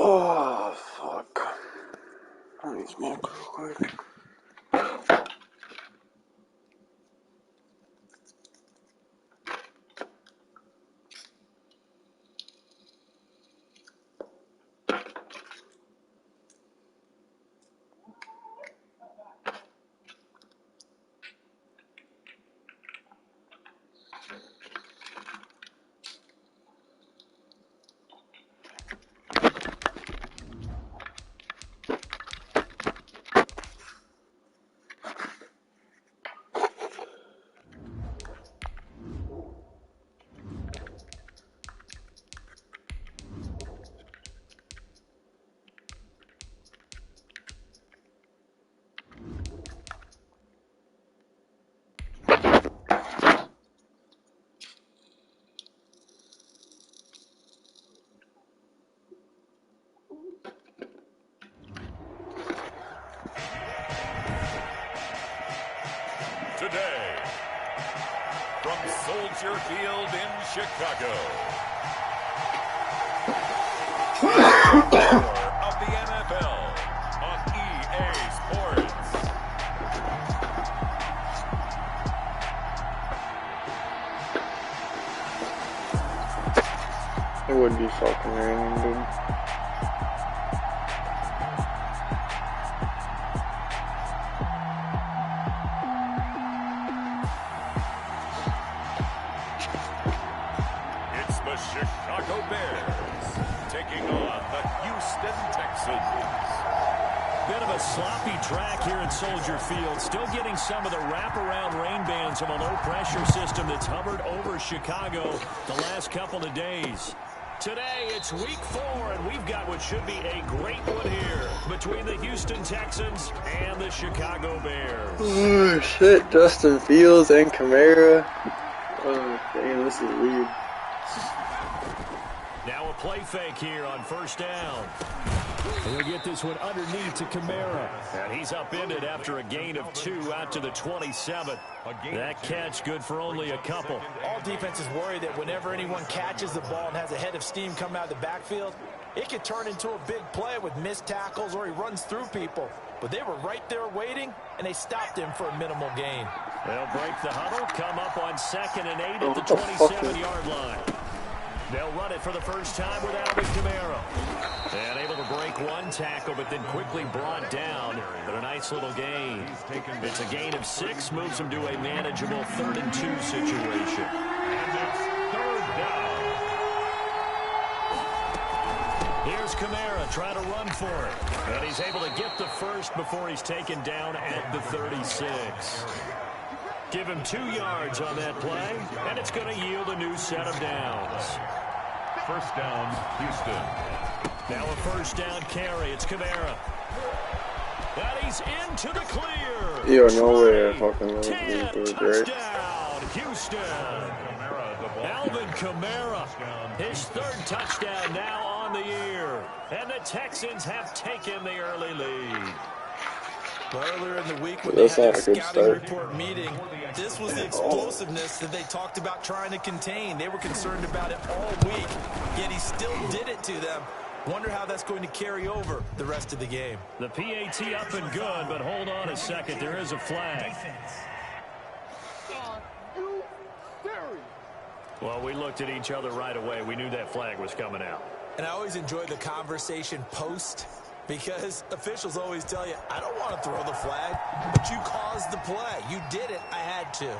Oh, fuck. I need smoke real quick. Today, from Soldier Field in Chicago, of the NFL on EA Sports. It would be fucking raining, dude. Chicago Bears taking on the Houston Texans. Bit of a sloppy track here at Soldier Field. Still getting some of the wraparound rain bands of a low-pressure system that's hovered over Chicago the last couple of days. Today, it's week 4, and we've got what should be a great one here between the Houston Texans and the Chicago Bears. Oh, shit. Justin Fields and Kamara. Oh, damn, this is weird. Now a play fake here on first down. He'll get this one underneath to Kamara. And he's upended after a gain of 2 out to the 27. That catch good for only a couple. All defenses worry that whenever anyone catches the ball and has a head of steam come out of the backfield, it could turn into a big play with missed tackles or he runs through people. But they were right there waiting, and they stopped him for a minimal gain. They'll break the huddle, come up on 2nd and 8 at the 27-yard line. They'll run it for the first time with Alvin Kamara. And able to break one tackle, but then quickly brought down. But a nice little gain. It's a gain of 6, moves him to a manageable 3rd and 2 situation. And it's 3rd down. Here's Kamara trying to run for it. And he's able to get the first before he's taken down at the 36. Give him 2 yards on that play, and it's going to yield a new set of downs. First down, Houston. Now a first down carry. It's Kamara. And he's into the clear. You are nowhere fucking 10, touchdown, Houston. Alvin Kamara, his 3rd touchdown now on the year. And the Texans have taken the early lead. Earlier in the week when they had a scouting report meeting, this was the explosiveness that they talked about trying to contain. They were concerned about it all week, yet he still did it to them. Wonder how that's going to carry over the rest of the game. The PAT up and good, but hold on a second. There is a flag. Well, we looked at each other right away. We knew that flag was coming out. And I always enjoy the conversation post, because officials always tell you, I don't want to throw the flag, but you caused the play. You did it. I had to.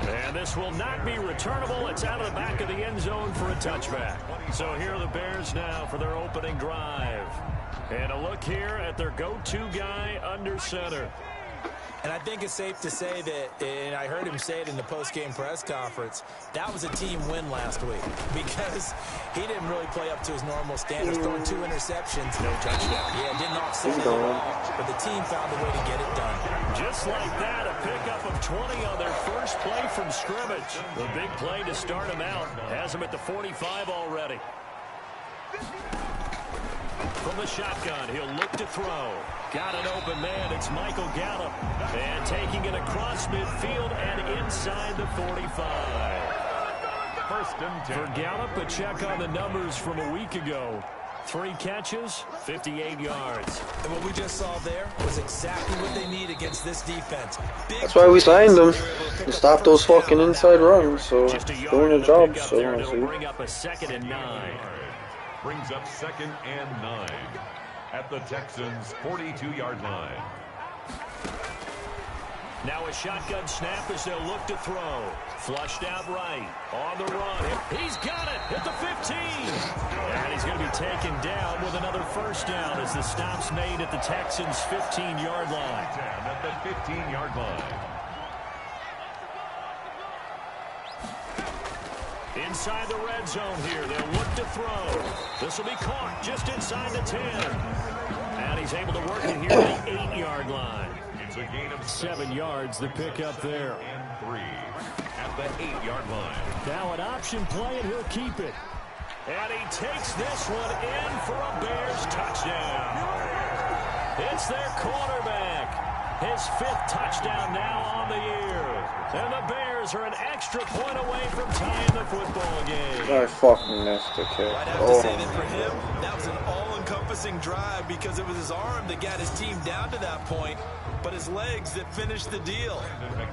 And this will not be returnable. It's out of the back of the end zone for a touchback. So here are the Bears now for their opening drive. And a look here at their go-to guy under center. And I think it's safe to say that, and I heard him say it in the post-game press conference, that was a team win last week because he didn't really play up to his normal standards, throwing 2 interceptions. No touchdown. Yeah, didn't offset it at all, but the team found a way to get it done. Just like that, a pickup of 20 on their first play from scrimmage. The big play to start him out. Has him at the 45 already. From the shotgun, he'll look to throw. Got an open man. It's Michael Gallup. And taking it across midfield and inside the 45. First and 10. For Gallup, a check on the numbers from a week ago. 3 catches, 58 yards. And what we just saw there was exactly what they need against this defense. That's why we signed them, to stop those fucking inside runs. So doing a job. So it'll bring up a 2nd and 9. Brings up 2nd and 9 at the Texans' 42-yard line. Now a shotgun snap as they'll look to throw. Flushed out right. On the run. He's got it at the 15. And he's going to be taken down with another first down as the stop's made at the Texans' 15-yard line. At the 15-yard line. Inside the red zone here. They'll look to throw. This will be caught just inside the 10. And he's able to work it here at the 8-yard line. It's a gain of 7 yards, the pickup there. And 3 at the 8-yard line. Now an option play, and he'll keep it. And he takes this one in for a Bears touchdown. It's their quarterback. His 5th touchdown now on the year. And the Bears are an extra point away from tying the football game. I fucking missed the kick. I'd have to say that for him, that was an all-encompassing drive because it was his arm that got his team down to that point, but his legs that finished the deal.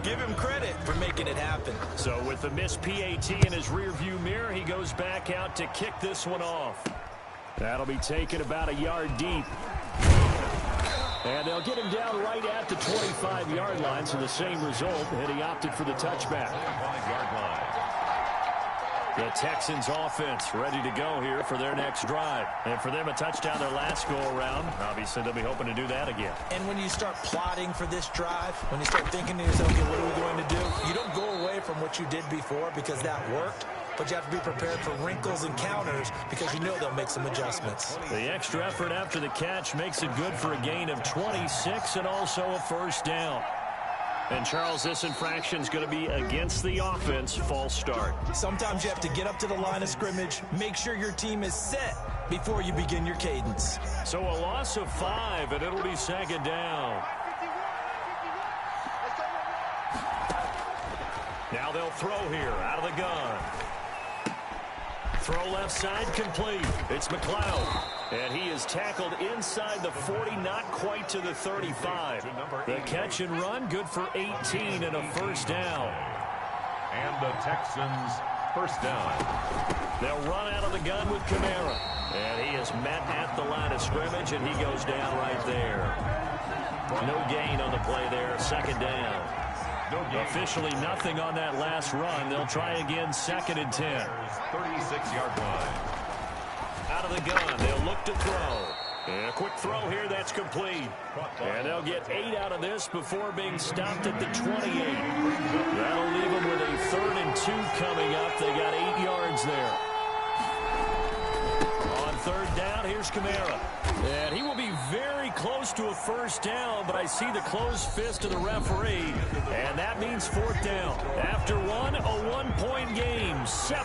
Give him credit for making it happen. So with the missed PAT in his rearview mirror, he goes back out to kick this one off. That'll be taken about a yard deep. And they'll get him down right at the 25-yard line, so the same result, and he opted for the touchback. 5-yard line. The Texans offense ready to go here for their next drive. And for them, a touchdown their last go-around. Obviously, they'll be hoping to do that again. And when you start plotting for this drive, when you start thinking to yourself, okay, what are we going to do? You don't go away from what you did before because that worked. But you have to be prepared for wrinkles and counters because you know they'll make some adjustments. The extra effort after the catch makes it good for a gain of 26 and also a first down. And, Charles, this infraction is going to be against the offense. False start. Sometimes you have to get up to the line of scrimmage, make sure your team is set before you begin your cadence. So a loss of 5, and it'll be 2nd down. Now they'll throw here out of the gun. Throw left side complete. It's McLeod. And he is tackled inside the 40, not quite to the 35. The catch and run, good for 18 and a first down. And the Texans first down. They'll run out of the gun with Kamara. And he is met at the line of scrimmage, and he goes down right there. No gain on the play there, 2nd down. Officially nothing on that last run. They'll try again, 2nd and 10. 36-yard line. Out of the gun, they'll look to throw. And a quick throw here, that's complete. And they'll get 8 out of this before being stopped at the 28. That'll leave them with a 3rd and 2 coming up. They got 8 yards there. On 3rd down, here's Kamara. And he will be very close to a first down, but I see the closed fist of the referee, and that means 4th down. After one, a 1-point game, 7-6.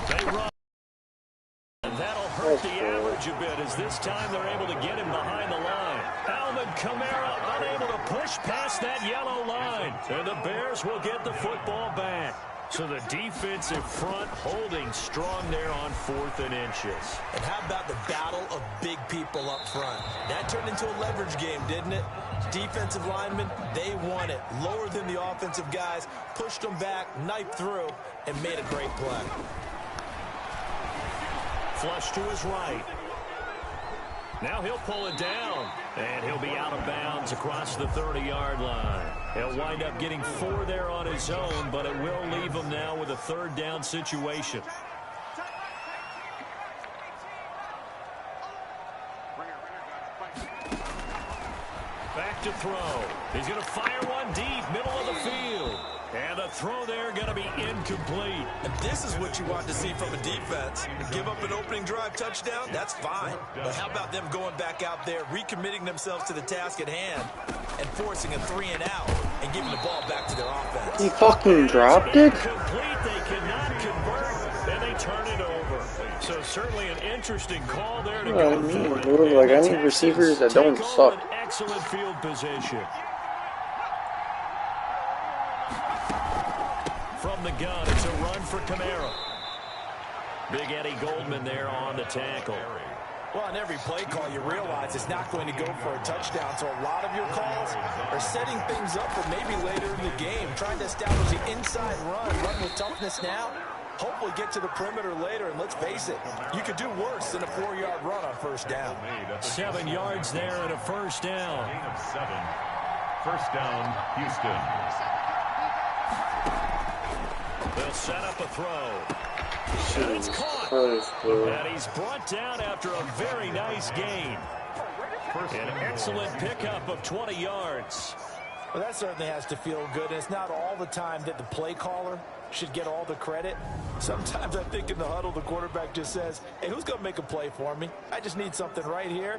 They run. And that'll hurt the average a bit, as this time they're able to get him behind the line. Alvin Kamara unable to push past that yellow line, and the Bears will get the football back. So the defensive front holding strong there on 4th and inches. And how about the battle of big people up front? That turned into a leverage game, didn't it? Defensive linemen, they won it. Lower than the offensive guys, pushed them back, knifed through, and made a great play. Flush to his right. Now he'll pull it down, and he'll be out of bounds across the 30-yard line. He'll wind up getting 4 there on his own, but it will leave him now with a 3rd down situation. Back to throw. He's going to fire one deep, middle of the field. And a throw there going to be incomplete. And this is what you want to see from a defense. Give up an opening drive touchdown, that's fine. But how about them going back out there, recommitting themselves to the task at hand, and forcing a 3 and out, and giving the ball back to their offense. He fucking dropped it? Incomplete, they cannot convert, and they turn it over. So certainly an interesting call there to go for it. Dude, like I need receivers that don't suck. Excellent field position. the gun. It's a run for Kamara. Big Eddie Goldman there on the tackle. Well, on every play call, you realize it's not going to go for a touchdown. So a lot of your calls are setting things up for maybe later in the game, trying to establish the inside run with toughness now. Hopefully get to the perimeter later, and let's face it, you could do worse than a 4-yard run on first down. 7 yards there and a first down. Gain of 7. First down, Houston. They'll set up a throw. And it's caught. And he's brought down after a very nice gain. An excellent pickup of 20 yards. Well, that certainly has to feel good. And it's not all the time that the play caller should get all the credit. Sometimes I think in the huddle, the quarterback just says, hey, who's going to make a play for me? I just need something right here.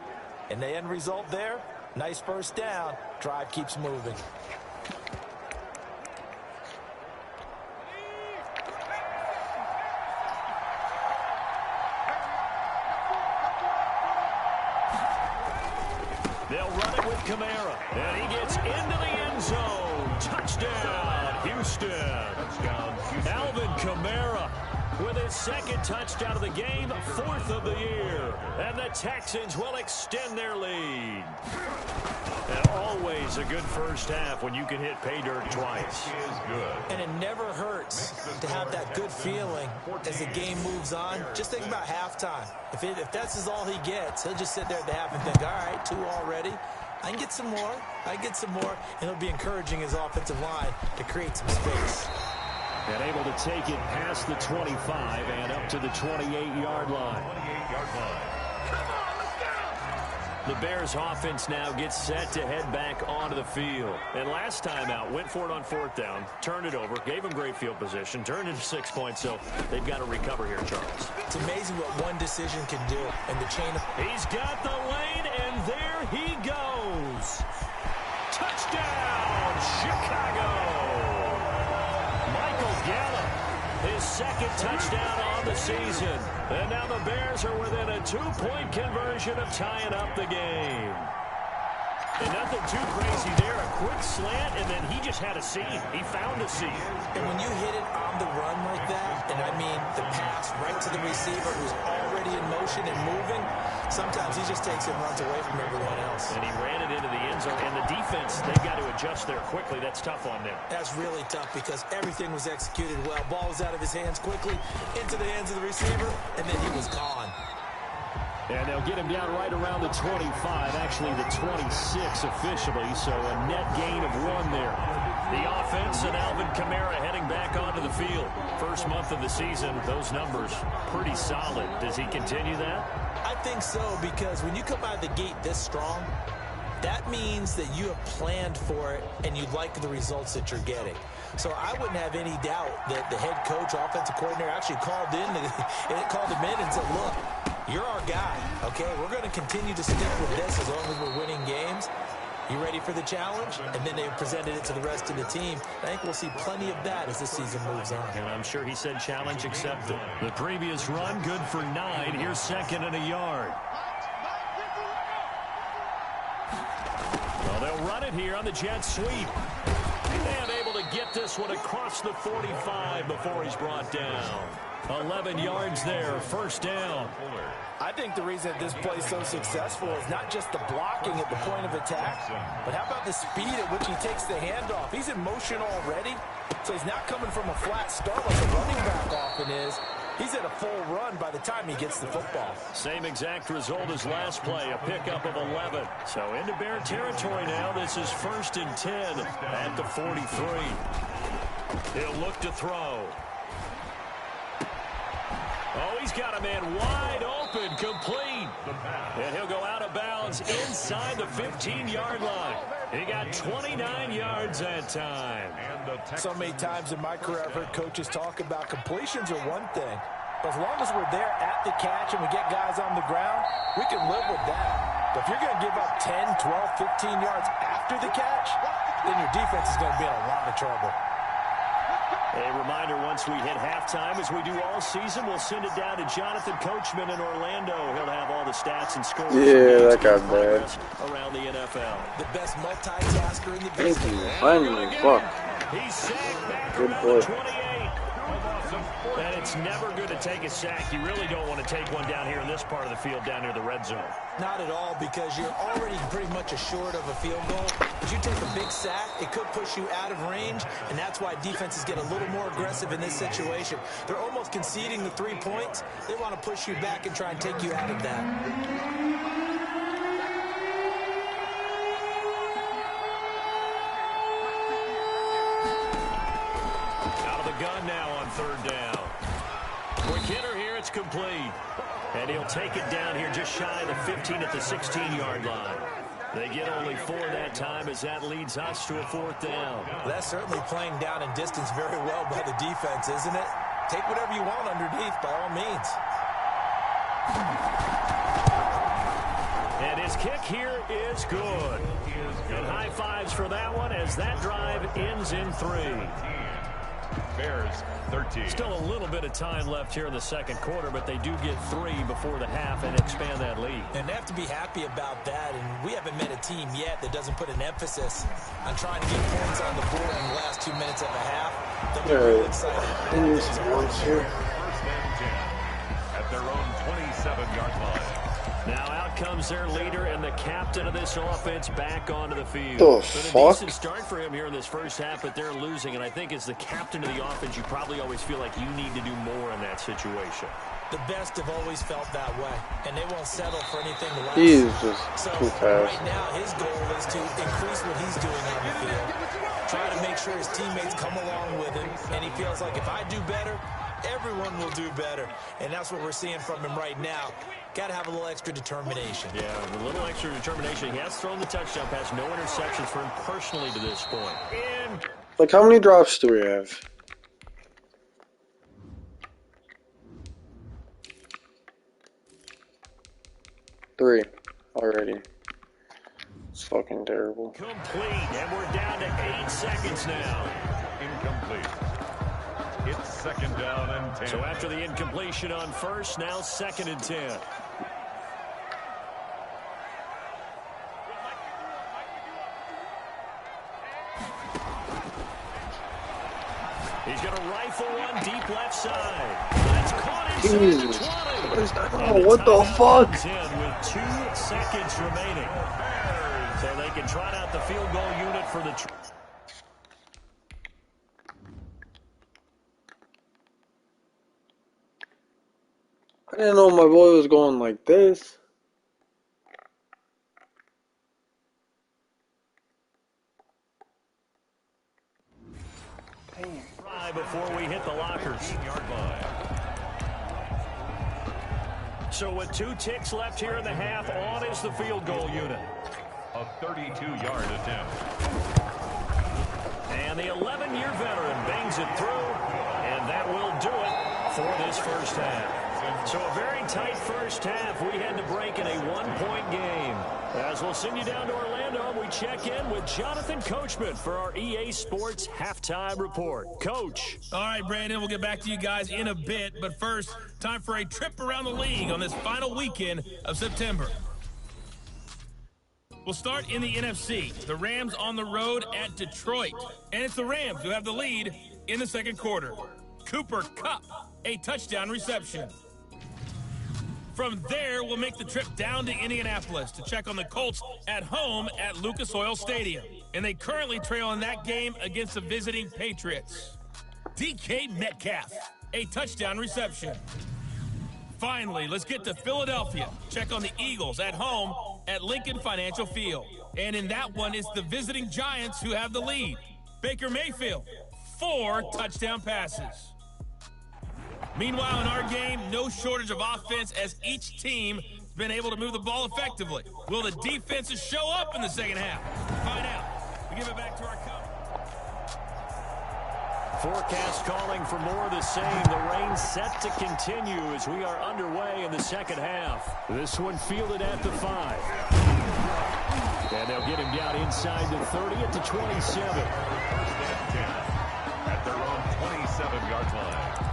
And the end result there, nice first down. Drive keeps moving. They'll run it with Kamara. And he gets into the end zone. Touchdown, Houston. Touchdown, Houston. Alvin Kamara with his second touchdown of the game, 4th of the year. And the Texans will extend their lead. And always a good first half when you can hit pay dirt twice. Is good. And it never hurts to have that good feeling as the game moves on. Just think about halftime. If that's all he gets, he'll just sit there at the half and think, all right, 2 already. I can get some more. I can get some more. And he'll be encouraging his offensive line to create some space. And able to take it past the 25 and up to the 28-yard line. 28-yard line. The Bears offense now gets set to head back onto the field. And last time out, went for it on 4th down, turned it over, gave them great field position, turned it to 6 points, so they've got to recover here, Charles. It's amazing what one decision can do. And the chain of... He's got the lane, and there he goes. Touchdown, Chicago. Michael Gallup, his second touchdown on the season. And now the Bears are within a 2-point conversion of tying up the game. And nothing too crazy there. A quick slant, and then he just had a seam. He found a seam. And when you hit it on the run like that, and I mean the pass right to the receiver who's already in motion and moving, sometimes he just takes it and runs away from everyone else. And he ran it into the end zone. And the defense, they've got to adjust there quickly. That's tough on them. That's really tough because everything was executed well. Ball was out of his hands quickly, into the hands of the receiver, and then he was gone. And they'll get him down right around the 25, actually the 26 officially, so a net gain of 1 there. The offense and Alvin Kamara heading back onto the field. First month of the season, those numbers pretty solid. Does he continue that? I think so, because when you come out of the gate this strong, that means that you have planned for it and you like the results that you're getting. So I wouldn't have any doubt that the head coach, offensive coordinator actually called him in and said, look, you're our guy, okay? We're going to continue to stick with this as long as we're winning games. You ready for the challenge? And then they presented it to the rest of the team. I think we'll see plenty of that as the season moves on. And I'm sure he said challenge accepted. The previous run, good for 9. Here's 2nd and a yard. Well, they'll run it here on the jet sweep. And able to get this one across the 45 before he's brought down. 11 yards there, first down. I think the reason this play is so successful is not just the blocking at the point of attack, but how about the speed at which he takes the handoff? He's in motion already, so he's not coming from a flat start like a running back often is. He's at a full run by the time he gets the football. Same exact result as last play, a pickup of 11. So into Bear territory now. This is 1st and 10 at the 43. He'll look to throw. Oh, he's got a man wide open, complete. And he'll go out of bounds inside the 15-yard line. He got 29 yards that time. So many times in my career, I've heard coaches talk about completions are one thing. But as long as we're there at the catch and we get guys on the ground, we can live with that. But if you're going to give up 10, 12, 15 yards after the catch, then your defense is going to be in a lot of trouble. A reminder, once we hit halftime, as we do all season, we'll send it down to Jonathan Coachman in Orlando. He'll have all the stats and scores. Yeah, that got bad. Around the NFL. The best multitasker in the Thank business. you. Finally, fuck. He's sacked back Good around play. the 28. And it's never good to take a sack. You really don't want to take one down here in this part of the field, down near the red zone. Not at all, because you're already pretty much assured of a field goal. If you take a big sack, it could push you out of range, and that's why defenses get a little more aggressive in this situation. They're almost conceding the 3 points. They want to push you back and try and take you out of that. Gun now on third down. Quick hitter here, it's complete. And he'll take it down here just shy of the 15 at the 16-yard line. They get only 4 that time as that leads us to a 4th down. Well, that's certainly playing down in distance very well by the defense, isn't it? Take whatever you want underneath by all means. And his kick here is good. And high fives for that one as that drive ends in 3. Bears 13. Still a little bit of time left here in the second quarter, but they do get 3 before the half and expand that lead. And they have to be happy about that, and we haven't met a team yet that doesn't put an emphasis on trying to get points on the board in the last 2 minutes of a half. They'll be really excited. First and 10 at their own 27-yard line. Now out comes their leader and the captain of this offense back onto the field. The Been a fuck? decent start for him here in this first half, but they're losing. And I think as the captain of the offense, you probably always feel like you need to do more in that situation. The best have always felt that way, and they won't settle for anything less. He is just so too fast. right now, his goal is to increase what he's doing on the field. Try to make sure his teammates come along with him, and he feels like if I do better, everyone will do better. And that's what we're seeing from him right now. Got to have a little extra determination. Yeah, a little extra determination. He has thrown the touchdown pass. No interceptions for him personally to this point. And Like, how many drops do we have? Three already. It's fucking terrible. complete, and we're down to 8 seconds now. Incomplete. It's second down and 10. So after the incompletion on first, now 2nd and 10. He's going to rifle one deep left side. That's caught inside the 20. What the fuck? With 2 seconds remaining. So they can trot out the field goal unit for the... I didn't know my boy was going like this. Before we hit the lockers. So with 2 ticks left here in the half, on is the field goal unit. A 32-yard attempt. And the 11-year veteran bangs it through, and that will do it for this first half. So a very tight first half. We had to break in a 1-point game. As we'll send you down to Orlando, we check in with Jonathan Coachman for our EA Sports Halftime Report. Coach. All right, Brandon, we'll get back to you guys in a bit. But first, time for a trip around the league on this final weekend of September. We'll start in the NFC. The Rams on the road at Detroit. And it's the Rams who have the lead in the second quarter. Cooper Kupp, a touchdown reception. From there, we'll make the trip down to Indianapolis to check on the Colts at home at Lucas Oil Stadium. And they currently trail in that game against the visiting Patriots. DK Metcalf, a touchdown reception. Finally, let's get to Philadelphia. Check on the Eagles at home at Lincoln Financial Field. And in that one, it's the visiting Giants who have the lead. Baker Mayfield, 4 touchdown passes. Meanwhile, in our game, no shortage of offense as each team has been able to move the ball effectively. Will the defenses show up in the second half? Find out. We give it back to our coach. Forecast calling for more of the same. The rain set to continue as we are underway in the second half. This one fielded at the 5. And they'll get him down inside the 30 at the 27. At their own 27-yard line.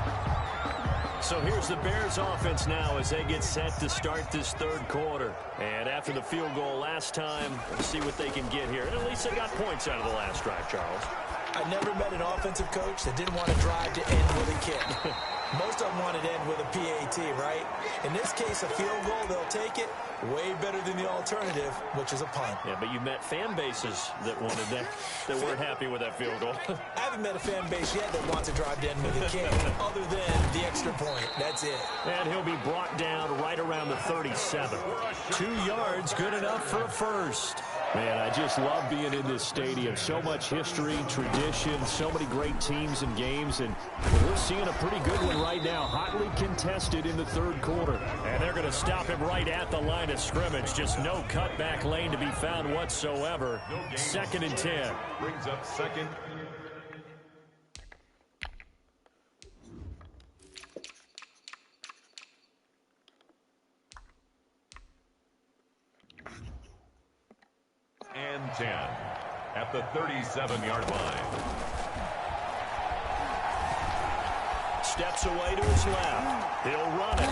So here's the Bears offense now as they get set to start this third quarter. And after the field goal last time, let's see what they can get here. And at least they got points out of the last drive, Charles. I never met an offensive coach that didn't want to drive to end with a kick. Most of them want it to end with a PAT, right? In this case, a field goal, they'll take it. Way better than the alternative, which is a punt. Yeah, but you met fan bases that wanted that weren't happy with that field goal. I haven't met a fan base yet that wants to drive to end with a kick, other than the extra point. That's it. And he'll be brought down right around the 37. 2 yards, good enough for a first. Man, I just love being in this stadium. So much history, tradition, so many great teams and games, and we're seeing a pretty good one right now. Hotly contested in the third quarter. And they're going to stop him right at the line of scrimmage. Just no cutback lane to be found whatsoever. 2nd and 10. Brings up 2nd. And 10 at the 37-yard line. Steps away to his left. He'll run it.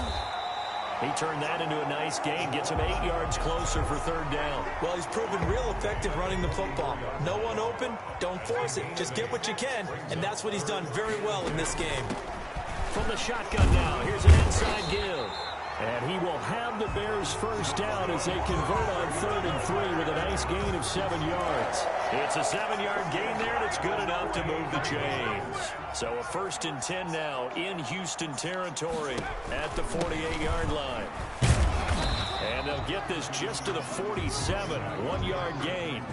He turned that into a nice gain. Gets him 8 yards closer for 3rd down. Well, he's proven real effective running the football. No one open, don't force it. Just get what you can, and that's what he's done very well in this game. From the shotgun now, here's an inside give. And he will have the Bears first down as they convert on 3rd and 3 with a nice gain of 7 yards. It's a 7-yard gain there, and it's good enough to move the chains. So a 1st and 10 now in Houston territory at the 48-yard line. And they'll get this just to the 47, 1-yard gain.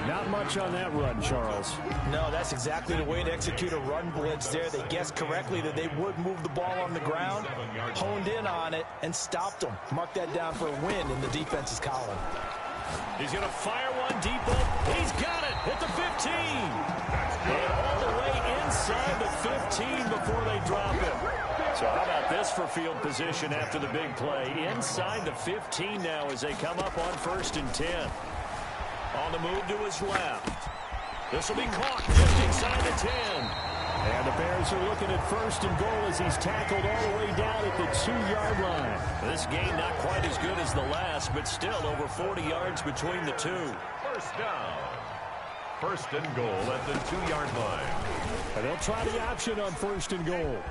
Not much on that run, Charles. No, that's exactly the way to execute a run blitz there. They guessed correctly that they would move the ball on the ground, honed in on it, and stopped them. Mark that down for a win in the defense's column. He's going to fire one deep up. He's got it at the 15. And all the way inside the 15 before they drop him. So how about this for field position after the big play? Inside the 15 now as they come up on 1st and 10. On the move to his left. This will be caught just inside the 10. And the Bears are looking at 1st and goal as he's tackled all the way down at the 2-yard line. This game not quite as good as the last, but still over 40 yards between the two. First down. 1st and goal at the 2-yard line. And they'll try the option on 1st and goal.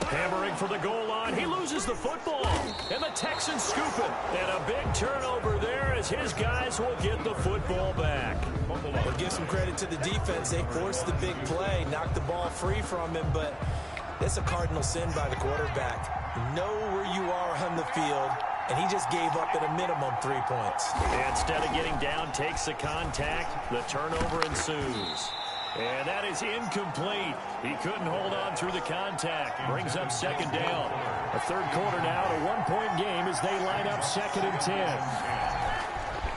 Hammering for the goal line. He loses the football. And the Texans scoop it. And a big turnover there as his guys will get the football back. We'll give some credit to the defense. They forced the big play, knocked the ball free from him, but it's a cardinal sin by the quarterback. Know where you are on the field, and he just gave up at a minimum 3 points. Instead of getting down, takes the contact. The turnover ensues. And that is incomplete. He couldn't hold on through the contact. Brings up 2nd down. A 3rd quarter now, a 1-point game as they line up 2nd and 10.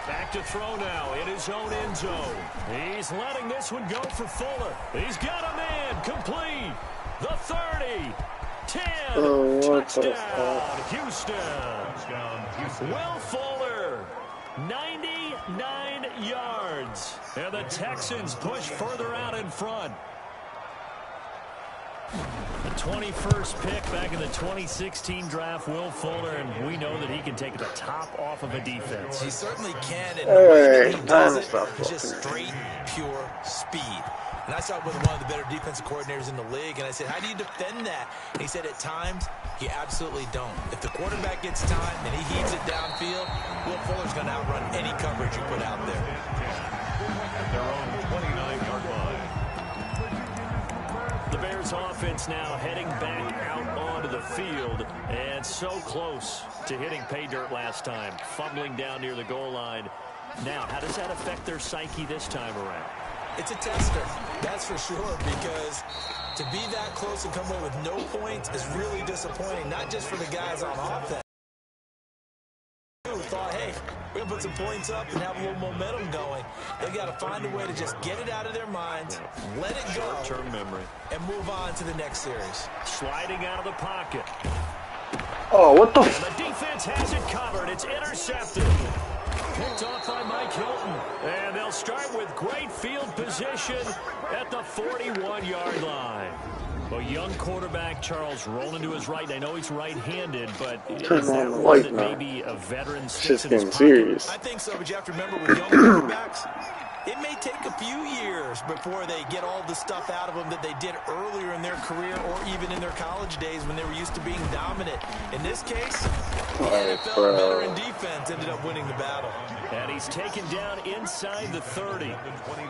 Back to throw now in his own end zone. He's letting this one go for Fuller. He's got a man complete. The 30. 10. Touchdown, Houston. Will Fuller. 99 yards. And the Texans push further out in front. The 21st pick back in the 2016 draft, Will Fuller, and we know that he can take the top off of a defense. He certainly can, and the way that he does it is just straight, pure speed. And I saw it with one of the better defensive coordinators in the league, and I said, how do you defend that? And he said, at times, you absolutely don't. If the quarterback gets time and he heaves it downfield, Will Fuller's going to outrun any coverage you put out there. At their own 29-yard line. The Bears offense now heading back out onto the field, and so close to hitting pay dirt last time, fumbling down near the goal line. Now, how does that affect their psyche this time around? It's a tester, that's for sure, because to be that close and come away with no points is really disappointing, not just for the guys on offense. Who thought, hey, we're going to put some points up and have a little momentum going. They got to find a way to just get it out of their minds, let it go, short-term memory, and move on to the next series. Sliding out of the pocket. Oh, what the? And the defense has it covered. It's intercepted. Picked off by Mike Hilton. And they'll start with great field position at the 41-yard line. A young quarterback, Charles, rolling to his right. I know he's right-handed, but is that one that maybe a veteran sticks in his pocket? Serious. I think so, but you have to remember with young quarterbacks, It may take a few years before they get all the stuff out of them that they did earlier in their career or even in their college days when they were used to being dominant. In this case, the NFL veteran defense ended up winning the battle. And he's taken down inside the 30.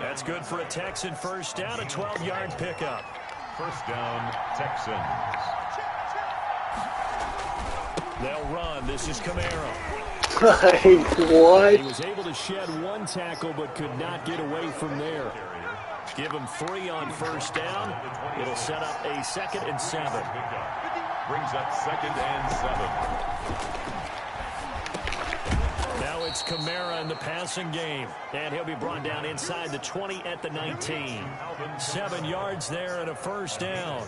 That's good for a Texan first down, a 12-yard pickup. First down, Texans. They'll run. This is Kamara. What? He was able to shed one tackle but could not get away from there. Give him 3 on first down. It'll set up a 2nd and 7. Brings up 2nd and 7. Now it's Kamara in the passing game. And he'll be brought down inside the 20 at the 19. 7 yards there and a first down.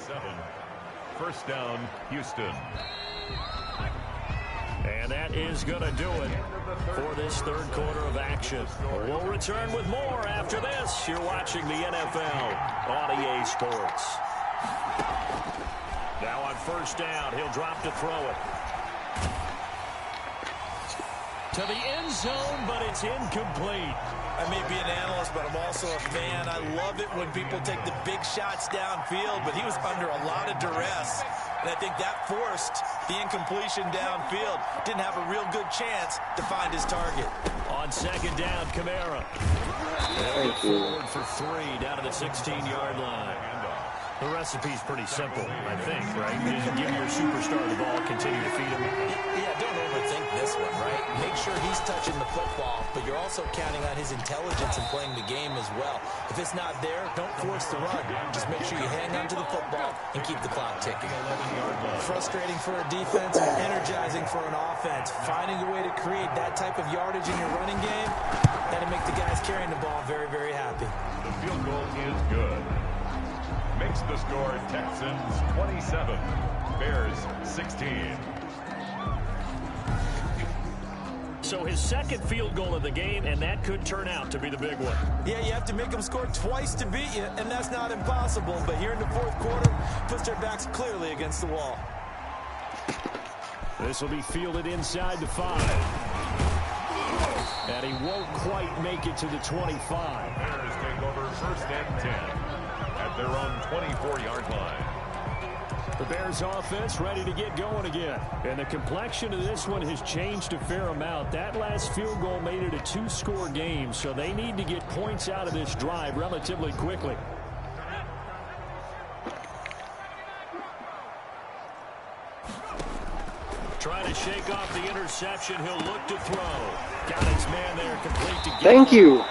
First down, Houston. And that is going to do it for this third quarter of action. We'll return with more after this. You're watching the NFL on EA Sports. Now on first down, he'll drop to throw it. To the end zone, but it's incomplete. I may be an analyst, but I'm also a fan. I love it when people take the big shots downfield, but he was under a lot of duress. And I think that forced the incompletion downfield. Didn't have a real good chance to find his target. On second down, Kamara. Thank you. Forward for 3 down to the 16-yard line. The recipe's pretty simple, I think, right? You just give your superstar the ball, continue to feed him. Yeah, don't overthink this one, right? Make sure he's touching the football, but you're also counting on his intelligence in playing the game as well. If it's not there, don't force the run. Just make sure you hang on to the football and keep the clock ticking. Frustrating for a defense, energizing for an offense. Finding a way to create that type of yardage in your running game, that'll make the guys carrying the ball very, very happy. The field goal is good. Makes the score Texans 27, Bears 16. So his second field goal of the game, and that could turn out to be the big one. Yeah, you have to make them score twice to beat you, and that's not impossible. But here in the fourth quarter, puts their backs clearly against the wall. This will be fielded inside the 5. And he won't quite make it to the 25. Bears take over first and 10 at their own 24-yard line. The Bears offense ready to get going again. And the complexion of this one has changed a fair amount. That last field goal made it a 2-score game, so they need to get points out of this drive relatively quickly. Trying to shake off the interception. He'll look to throw. Got his man there complete to get. Thank you.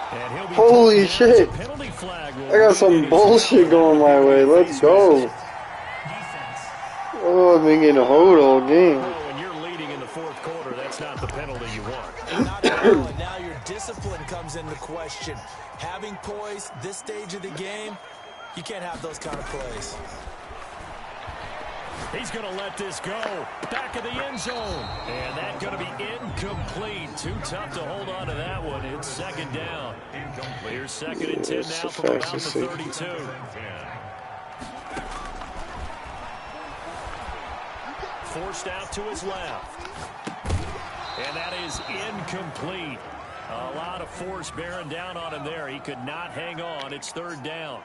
Holy shit. I got some bullshit going my way. Let's go. Oh, I've been getting a hold all game. When you're leading in the fourth quarter, that's not the penalty you want. Not at all, and now your discipline comes into question. Having poise this stage of the game, you can't have those kind of plays. He's going to let this go. Back of the end zone. And that's going to be incomplete. Too tough to hold on to that one. It's second down. Here's 2nd and 10 now from about the 32. Forced out to his left. And that is incomplete. A lot of force bearing down on him there. He could not hang on. It's third down.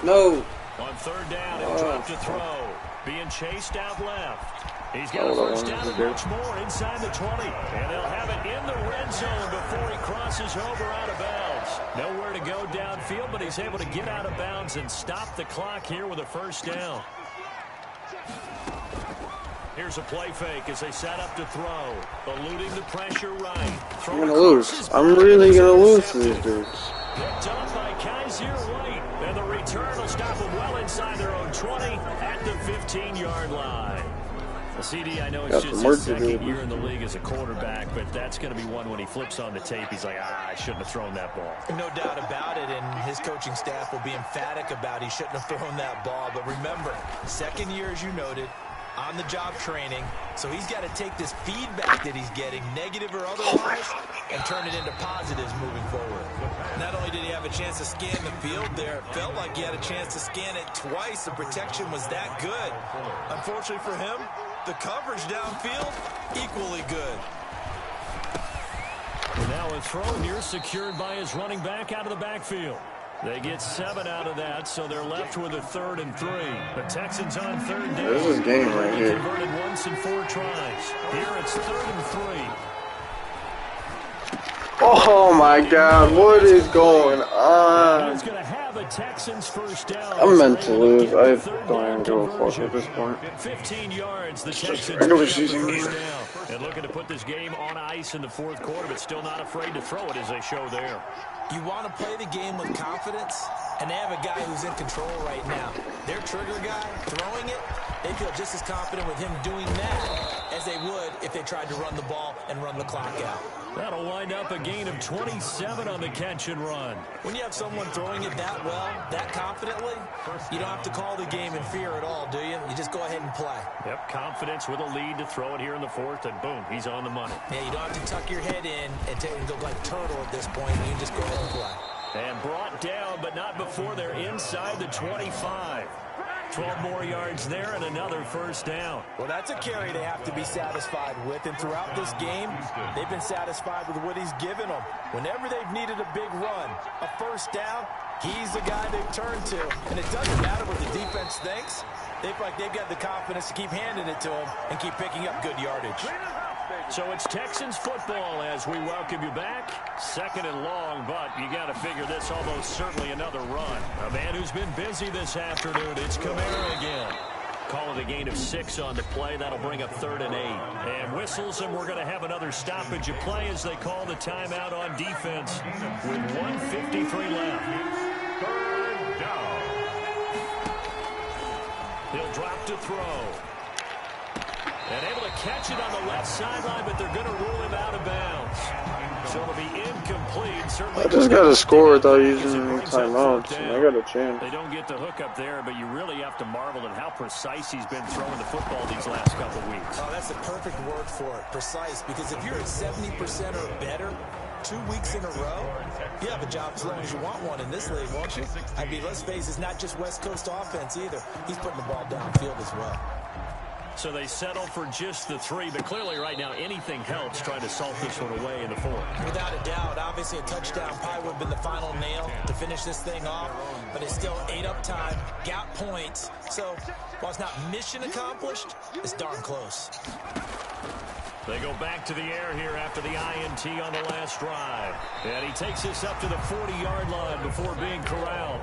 No. On third down, he'll drop to throw. Being chased out left. He's got a first down and much more inside the 20. And they'll have it in the red zone before he crosses over out of bounds. Nowhere to go downfield, but he's able to get out of bounds and stop the clock here with a first down. Here's a play fake as they set up to throw. Eluding the pressure right. I'm going to lose. I'm really going to lose to these dudes. Picked up by Kaiser White. And the return will stop them well inside their own 20 at the 15-yard line. Well, CD, I know it's just his second year in the league as a quarterback, but that's going to be one when he flips on the tape. He's like, I shouldn't have thrown that ball. No doubt about it, and his coaching staff will be emphatic about he shouldn't have thrown that ball. But remember, second year, as you noted, on-the-job training, so he's got to take this feedback that he's getting, negative or otherwise, and turn it into positives moving forward. Not only did he have a chance to scan the field there, it felt like he had a chance to scan it twice. The protection was that good. Unfortunately for him, the coverage downfield, equally good. And Now a throw near secured by his running back out of the backfield. They get 7 out of that, so they're left with a 3rd and 3. The Texans on 3rd down. This is game right here. Converted once in 4 tries. Here it's 3rd and 3. Oh my God, what is going on? He's going to have a Texans first down. I'm meant to lose. I don't even give a fuck at this point. 15 yards, the Texans Regular season game. and looking to put this game on ice in the 4th quarter, but still not afraid to throw it as they show there. You want to play the game with confidence, and they have a guy who's in control right now. Their trigger guy, throwing it, they feel just as confident with him doing that as they would if they tried to run the ball and run the clock out. That'll wind up a gain of 27 on the catch and run. When you have someone throwing it that well, that confidently, you don't have to call the game in fear at all, do you? You just go ahead and play. Yep, confidence with a lead to throw it here in the 4th, and boom, he's on the money. Yeah, you don't have to tuck your head in and go like turtle at this point. You can just go ahead and play. And brought down, but not before they're inside the 25. 12 more yards there and another first down. Well, that's a carry they have to be satisfied with. And throughout this game, they've been satisfied with what he's given them. Whenever they've needed a big run, a first down, he's the guy they've turned to. And it doesn't matter what the defense thinks. They feel like they've got the confidence to keep handing it to him and keep picking up good yardage. So it's Texans football as we welcome you back. 2nd and long, but you got to figure this almost certainly another run. A man who's been busy this afternoon, it's Kamara again. Call it a gain of 6 on the play. That'll bring up 3rd and 8. And whistles, and we're going to have another stoppage of play as they call the timeout on defense with 1:53 left. 3rd down. He'll drop to throw. And able to catch it on the left sideline, but they're going to rule him out of bounds. So it'll be incomplete. Certainly I just got to score without using any timeouts, and I got a chance. They don't get the hook up there, but you really have to marvel at how precise he's been throwing the football these last couple weeks. Oh, that's the perfect word for it, precise. Because if you're at 70% or better 2 weeks in a row, you have a job as long as you want one in this league, won't you? I mean, let's face it, it's not just West Coast offense either. He's putting the ball downfield as well. So they settle for just the 3, but clearly right now anything helps trying to salt this one away in the 4th. Without a doubt, obviously a touchdown probably would have been the final nail to finish this thing off, but it's still 8 up time, got points. So while it's not mission accomplished, it's darn close. They go back to the air here after the INT on the last drive. And he takes this up to the 40-yard line before being corralled.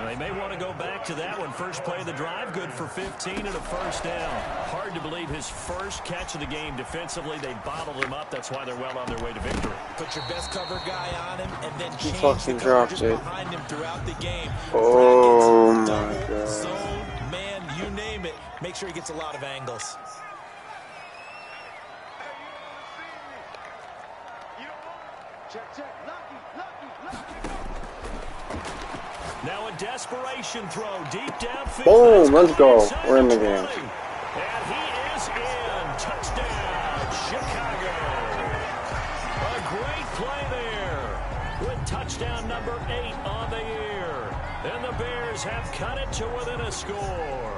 They may want to go back to that one. First play of the drive, good for 15 and a first down. Hard to believe his first catch of the game defensively. They bottled him up. That's why they're well on their way to victory. Put your best cover guy on him and then He change fucking the dropped coverages it. behind him throughout the game. Oh Brackets, my double, God. zone, man, you name it. Make sure he gets a lot of angles. Now a desperation throw deep downfield. Boom, let's go. We're in the game. And he is in. Touchdown, Chicago. A great play there with touchdown number 8 on the year. And the Bears have cut it to within a score.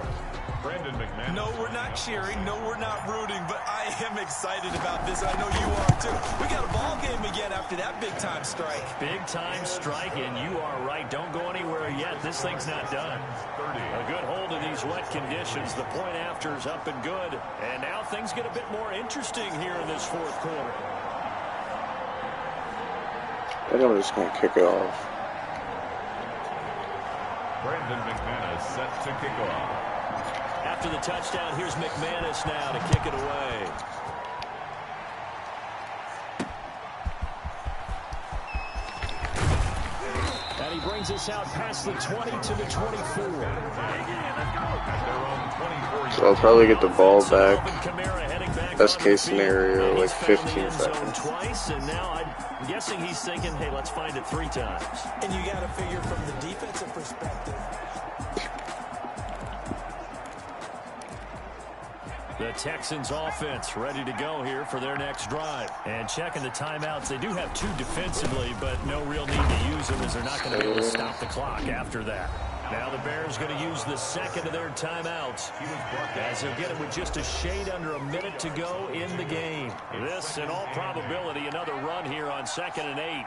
Brandon McMahon. No, we're not cheering. No, we're not rooting. But I am excited about this. I know you are, too. We got a ball game again after that big-time strike. Big-time strike, and you are right. Don't go anywhere yet. This thing's not done. A good hold of these wet conditions. The point after is up and good. And now things get a bit more interesting here in this 4th quarter. I think I'm just going to kick it off. Brandon McMahon is set to kick off. After the touchdown, here's McManus now to kick it away. And he brings us out past the 20 to the 24. So I'll probably get the ball back. Best case scenario, like 15 seconds. Twice, and now I'm guessing he's thinking, hey, let's find it 3 times. And you got to figure from the defensive perspective. The Texans offense ready to go here for their next drive. And checking the timeouts, they do have 2 defensively, but no real need to use them as they're not going to be able to stop the clock after that. Now the Bears going to use the second of their timeouts as they'll get it with just a shade under a minute to go in the game. This, in all probability, another run here on 2nd and 8.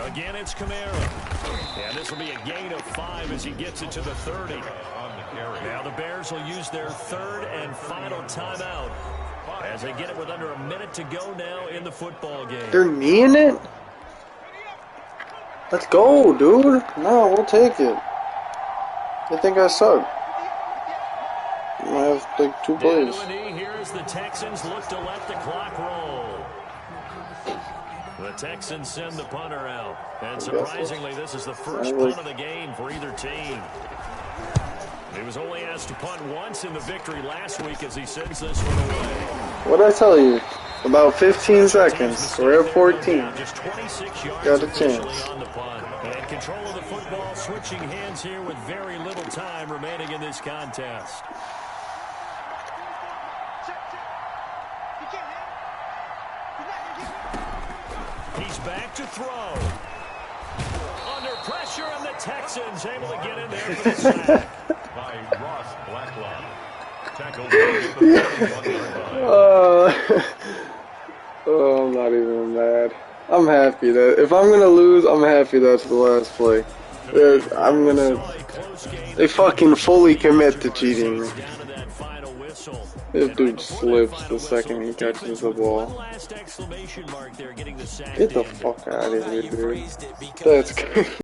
Again, it's Kamara. And this will be a gain of 5 as he gets it to the 30. Now the Bears will use their third and final timeout as they get it with under a minute to go now in the football game. They're kneeing it? Let's go, dude. No, we'll take it. I think I suck. I have like 2 plays. Here as the Texans look to let the clock roll. The Texans send the punter out. And surprisingly, this is the first punt of the game for either team. He was only asked to punt once in the victory last week as he sends this one away. What'd I tell you? About 15 seconds. We're at 14. Just 26 yards got a chance. on the punt. And control of the football switching hands here with very little time remaining in this contest. He's back to throw. Under pressure, and the Texans able to get in there for the sack. By Ross Blacklock. Tackled. Oh, I'm not even mad. I'm happy that if I'm gonna lose, I'm happy that's the last play. I'm gonna. They fucking fully commit to cheating me. This dude slips the second he catches the ball. Get the fuck out of here, dude. That's crazy.